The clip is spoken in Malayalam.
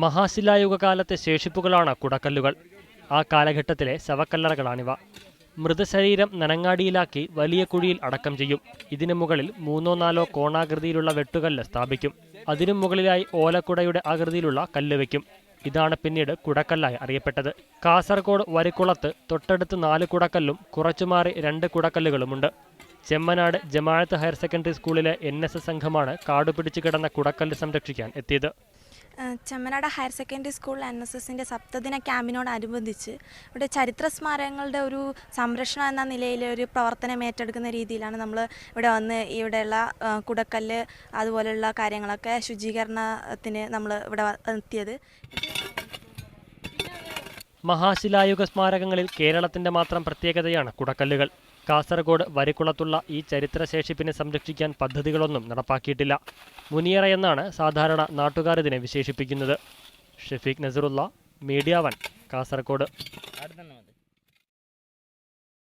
മഹാശിലായുഗകാലത്തെ ശേഷിപ്പുകളാണ് കുടക്കല്ലുകൾ. ആ കാലഘട്ടത്തിലെ ശവക്കല്ലറകളാണിവ. മൃതശരീരം നനങ്ങാടിയിലാക്കി വലിയ കുഴിയിൽ അടക്കം ചെയ്യും. ഇതിനു മുകളിൽ 3-4 കോണാകൃതിയിലുള്ള വെട്ടുകല്ല് സ്ഥാപിക്കും. അതിനു മുകളിലായി ഓലക്കുടയുടെ ആകൃതിയിലുള്ള കല്ല് വയ്ക്കും. ഇതാണ് പിന്നീട് കുടക്കല്ലായി അറിയപ്പെട്ടത്. കാസർഗോഡ് വരിക്കുളത്ത് തൊട്ടടുത്ത് 4 കുടക്കല്ലും കുറച്ചുമാറി 2 കുടക്കല്ലുകളുമുണ്ട്. ചെമ്മനാട് ജമാഅത്ത് ഹയർ സെക്കൻഡറി സ്കൂളിലെ NSS സംഘമാണ് കാടുപിടിച്ചു കിടന്ന കുടക്കല്ല് സംരക്ഷിക്കാൻ എത്തിയത്. ചെമ്മനാട് ഹയർ സെക്കൻഡറി സ്കൂൾ NSSന്റെ സപ്തദിന ക്യാമ്പിനോടനുബന്ധിച്ച് ഇവിടെ ചരിത്ര സ്മാരകങ്ങളുടെ ഒരു സംരക്ഷണം എന്ന നിലയിൽ ഒരു പ്രവർത്തനം ഏറ്റെടുക്കുന്ന രീതിയിലാണ് നമ്മൾ ഇവിടെ വന്ന് ഇവിടെയുള്ള കുടക്കല്ല് അതുപോലെയുള്ള കാര്യങ്ങളൊക്കെ ശുചീകരണത്തിന് നമ്മൾ ഇവിടെ എത്തിയത്. മഹാശിലായുഗ സ്മാരകങ്ങളിൽ കേരളത്തിന്റെ മാത്രം പ്രത്യേകതയാണ് കുടക്കല്ലുകൾ. കാസർഗോഡ് വരിക്കുളത്തുള്ള ഈ ചരിത്രശേഷിപ്പിനെ സംരക്ഷിക്കാൻ പദ്ധതികളൊന്നും നടപ്പാക്കിയിട്ടില്ല. മുനിയറ എന്നാണ് സാധാരണ നാട്ടുകാർ ഇതിനെ വിശേഷിപ്പിക്കുന്നത്. ഷഫീഖ് നസറുള്ള, മീഡിയ 1, കാസർഗോഡ്.